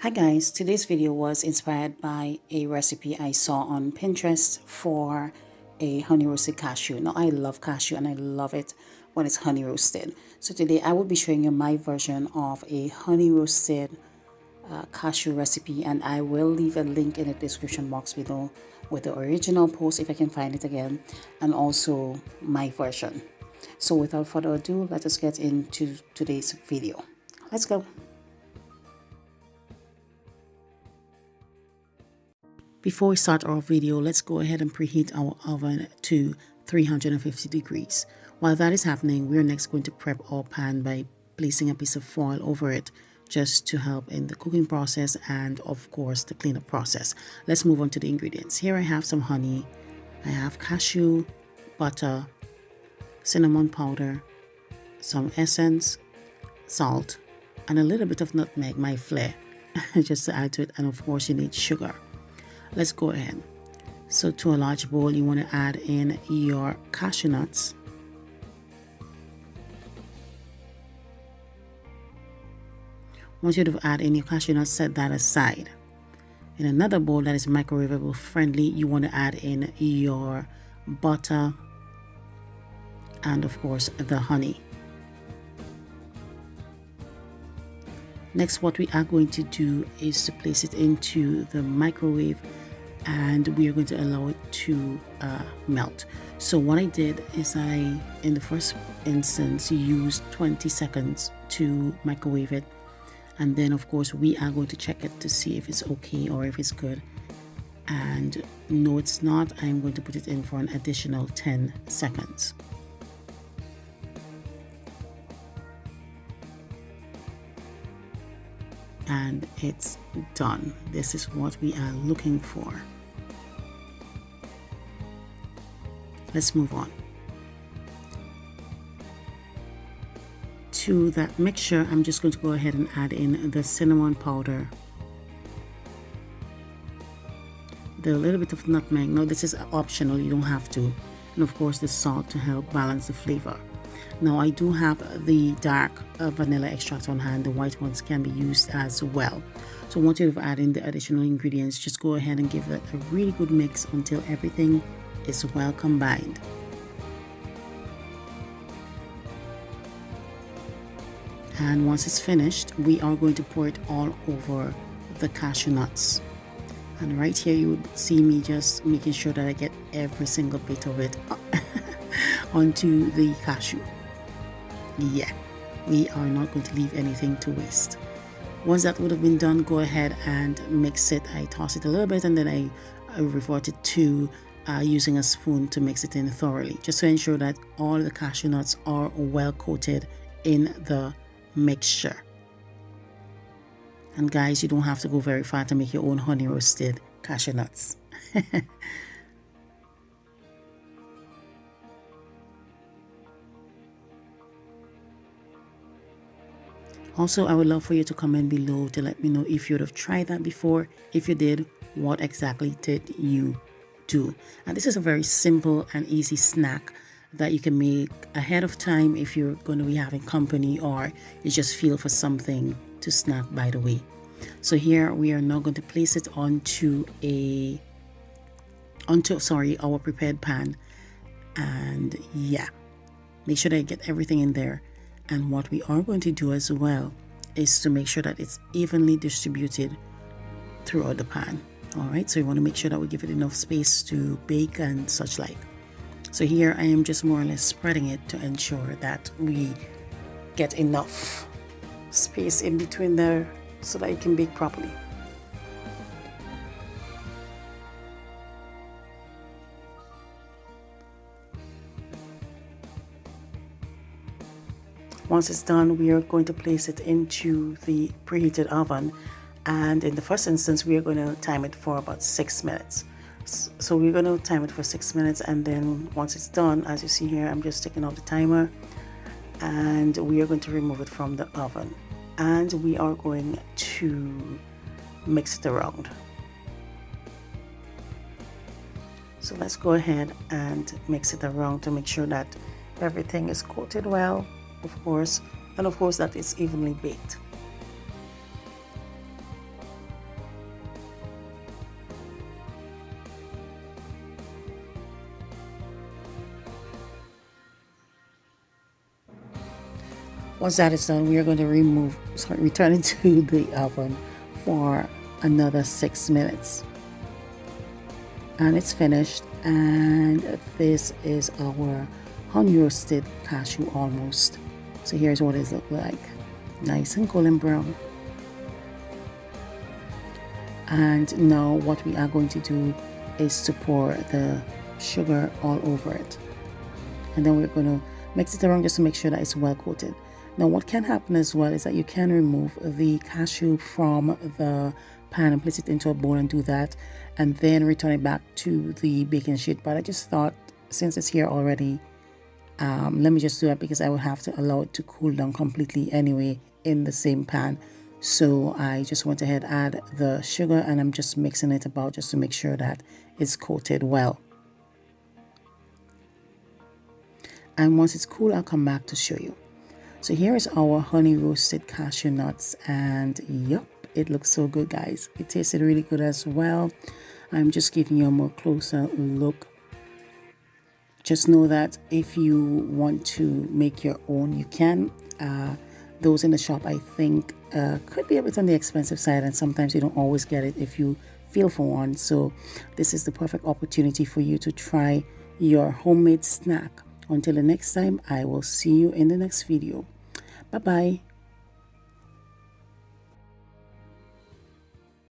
Hi guys, today's video was inspired by a recipe I saw on Pinterest for a honey roasted cashew. Now I love cashew and I love it when it's honey roasted. So today I will be showing you my version of a honey roasted cashew recipe, and I will leave a link in the description box below with the original post if I can find it again, and also my version. So without further ado, let us get into today's video. Let's go. Before we start our video, let's go ahead and preheat our oven to 350 degrees. While that is happening, we're next going to prep our pan by placing a piece of foil over it just to help in the cooking process and of course the cleanup process. Let's move on to the ingredients. Here I have some honey, I have cashew, butter, cinnamon powder, some essence, salt, and a little bit of nutmeg, my flair, just to add to it, and of course you need sugar. Let's go ahead. So to a large bowl, you want to add in your cashew nuts. Once you add in your cashew nuts, set that aside. In another bowl that is microwavable friendly, you want to add in your butter and of course the honey. Next, what we are going to do is to place it into the microwave, and we are going to allow it to melt. So what I did is I, in the first instance, used 20 seconds to microwave it, and then of course we are going to check it to see if it's okay or if it's good, and no it's not, I'm going to put it in for an additional 10 seconds. And it's done. This is what we are looking for. Let's move on. To that mixture, I'm just going to go ahead and add in the cinnamon powder, the little bit of nutmeg. Now this is optional, you don't have to, and of course the salt to help balance the flavor. Now I do have the dark vanilla extract on hand. The white ones can be used as well. So once you've added in the additional ingredients, just go ahead and give it a really good mix until everything is well combined. And once it's finished, we are going to pour it all over the cashew nuts. And right here you would see me just making sure that I get every single bit of it onto the cashew. Yeah, we are not going to leave anything to waste. Once that would have been done, go ahead and mix it. I toss it a little bit and then I revert it to using a spoon to mix it in thoroughly, just to ensure that all the cashew nuts are well coated in the mixture. And guys, you don't have to go very far to make your own honey roasted cashew nuts. Also, I would love for you to comment below to let me know if you would have tried that before. If you did, what exactly did you do? And this is a very simple and easy snack that you can make ahead of time if you're going to be having company or you just feel for something to snack by the way. So here we are now going to place it onto our prepared pan, and yeah, make sure that you get everything in there. And what we are going to do as well is to make sure that it's evenly distributed throughout the pan. All right, so we want to make sure that we give it enough space to bake and such like. So here I am just more or less spreading it to ensure that we get enough space in between there so that it can bake properly. Once it's done, we are going to place it into the preheated oven, and in the first instance we are going to time it for about 6 minutes. So we're going to time it for 6 minutes, and then once it's done, as you see here, I'm just taking out the timer, and we are going to remove it from the oven, and we are going to mix it around. So let's go ahead and mix it around to make sure that everything is coated well, of course, and of course that it's evenly baked. Once that is done, we are going to return it to the oven for another 6 minutes. And it's finished, and this is our honey roasted cashew almost. So here's what it looks like. Nice and golden brown. And now what we are going to do is to pour the sugar all over it. And then we're going to mix it around just to make sure that it's well coated. Now what can happen as well is that you can remove the cashew from the pan and place it into a bowl and do that, and then return it back to the baking sheet. But I just thought, since it's here already, let me just do that, because I will have to allow it to cool down completely anyway in the same pan. So I just went ahead, add the sugar, and I'm just mixing it about just to make sure that it's coated well. And once it's cool, I'll come back to show you. So here is our honey roasted cashew nuts, and yep, it looks so good, guys. It tasted really good as well. I'm just giving you a more closer look. Just know that if you want to make your own, you can. Those in the shop, I think, could be a bit on the expensive side, and sometimes you don't always get it if you feel for one. So this is the perfect opportunity for you to try your homemade snack. Until the next time, I will see you in the next video. Bye-bye.